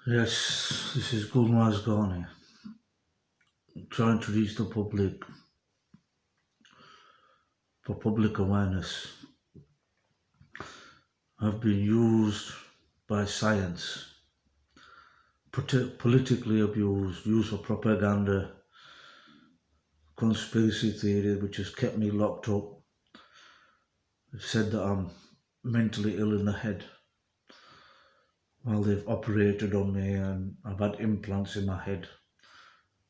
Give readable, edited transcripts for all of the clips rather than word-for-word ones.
Yes, this is Gulnaz Ghani. Trying to reach the public for public awareness have been used by science, politically abused, used for propaganda, conspiracy theory, which has kept me locked up. They've said that I'm mentally ill in the head while they've operated on me and I've had implants in my head.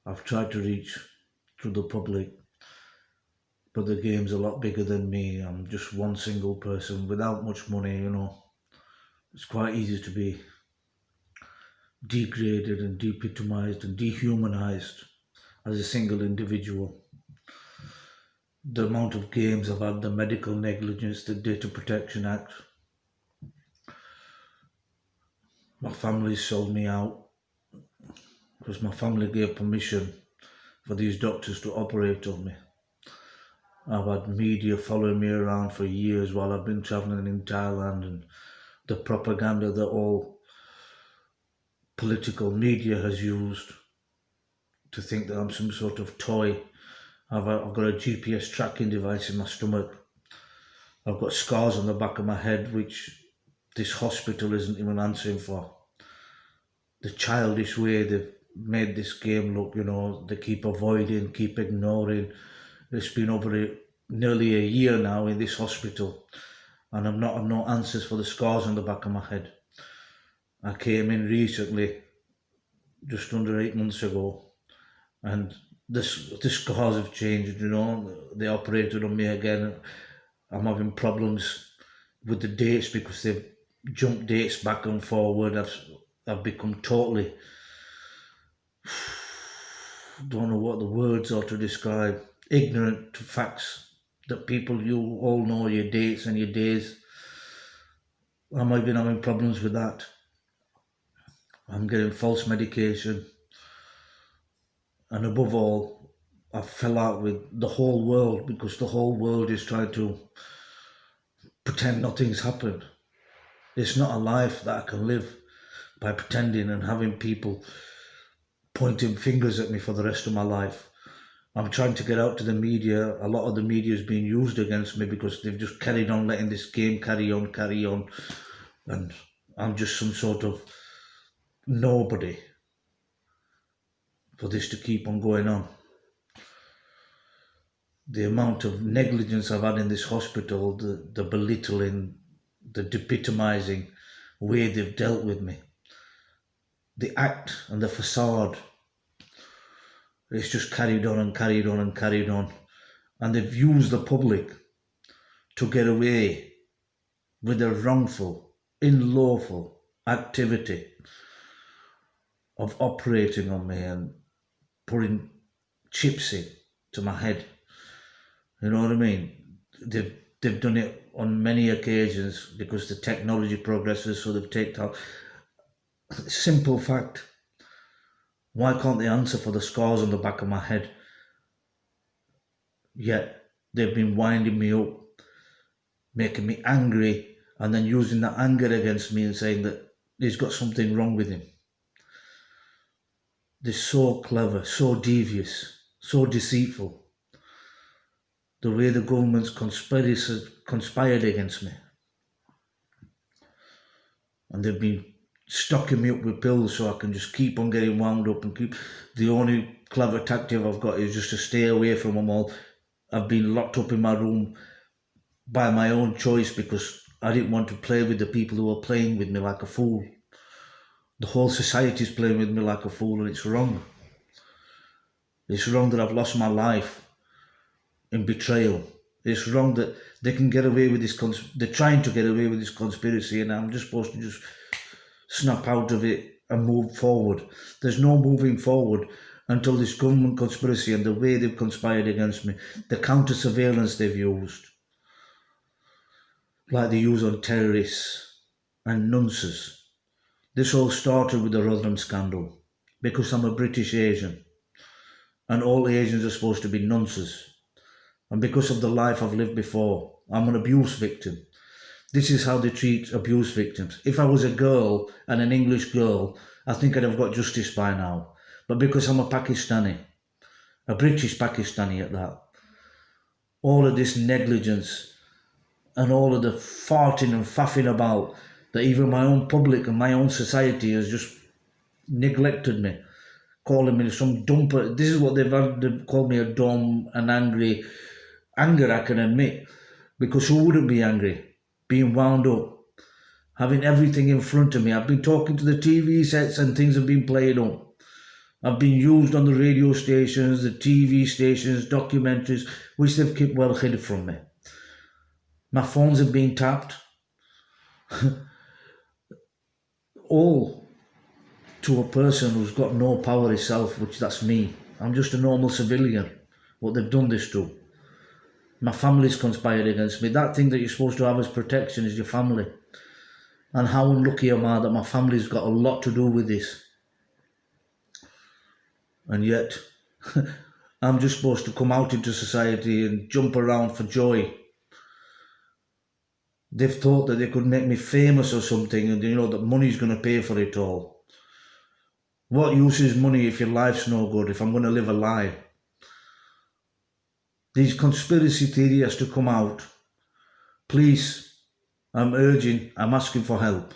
I've tried to reach to the public, but the game's a lot bigger than me. I'm just one single person without much money. It's quite easy to be degraded and depitomized and dehumanized as a single individual. The amount of games I've had, the medical negligence, the Data Protection Act, my family sold me out because my family gave permission for these doctors to operate on me. I've had media following me around for years while I've been travelling in Thailand, and the propaganda that all political media has used to think that I'm some sort of toy. I've got a GPS tracking device in my stomach. I've got scars on the back of my head, which this hospital isn't even answering for. The childish way they've made this game look, they keep avoiding, keep ignoring. It's been nearly a year now in this hospital, and I've not had no answers for the scars on the back of my head. I came in recently, just under 8 months ago, and the scars have changed. They operated on me again. I'm having problems with the dates because they've jumped dates back and forward. I've become totally don't know what the words are to describe, ignorant to facts that people, you all know your dates and your days. I'm even having problems with that. I'm getting false medication, and above all, I fell out with the whole world because the whole world is trying to pretend nothing's happened. It's not a life that I can live by pretending and having people pointing fingers at me for the rest of my life. I'm trying to get out to the media. A lot of the media is being used against me because they've just carried on letting this game carry on, and I'm just some sort of nobody for this to keep on going on. The amount of negligence I've had in this hospital, the belittling, the depitomizing way they've dealt with me, the act and the facade, it's just carried on and carried on and carried on. And they've used the public to get away with a wrongful, unlawful activity of operating on me and putting chips in to my head. You know what I mean? They've done it on many occasions because the technology progresses, so they've taken out. Simple fact. Why can't they answer for the scars on the back of my head? Yet they've been winding me up, making me angry, and then using that anger against me and saying that he's got something wrong with him. They're so clever, so devious, so deceitful. The way the government's conspired against me. And they've been stocking me up with pills so I can just keep on getting wound up and keep. The only clever tactic I've got is just to stay away from them all. I've been locked up in my room by my own choice because I didn't want to play with the people who were playing with me like a fool. The whole society's playing with me like a fool, and it's wrong. It's wrong that I've lost my life in betrayal. It's wrong that they can get away with this. They're trying to get away with this conspiracy, and I'm just supposed to just snap out of it and move forward. There's no moving forward until this government conspiracy and the way they've conspired against me, the counter surveillance they've used, like they use on terrorists and nonsense. This all started with the Rotherham scandal because I'm a British Asian and all Asians are supposed to be nonsense. And because of the life I've lived before, I'm an abuse victim. This is how they treat abuse victims. If I was a girl and an English girl, I think I'd have got justice by now. But because I'm a Pakistani, a British Pakistani at that, all of this negligence and all of the farting and faffing about that even my own public and my own society has just neglected me, calling me some dumper. This is what they've called me, a dumb and angry. Anger I can admit, because who wouldn't be angry? Being wound up, having everything in front of me. I've been talking to the TV sets and things have been played up. I've been used on the radio stations, the TV stations, documentaries, which they've kept well hidden from me. My phones have been tapped. All to a person who's got no power himself, which that's me. I'm just a normal civilian. What they've done this to. My family's conspired against me. That thing that you're supposed to have as protection is your family. And how unlucky am I that my family's got a lot to do with this. And yet, I'm just supposed to come out into society and jump around for joy. They've thought that they could make me famous or something, and that money's going to pay for it all. What use is money if your life's no good, if I'm going to live a lie? These conspiracy theories has to come out. Please, I'm asking for help.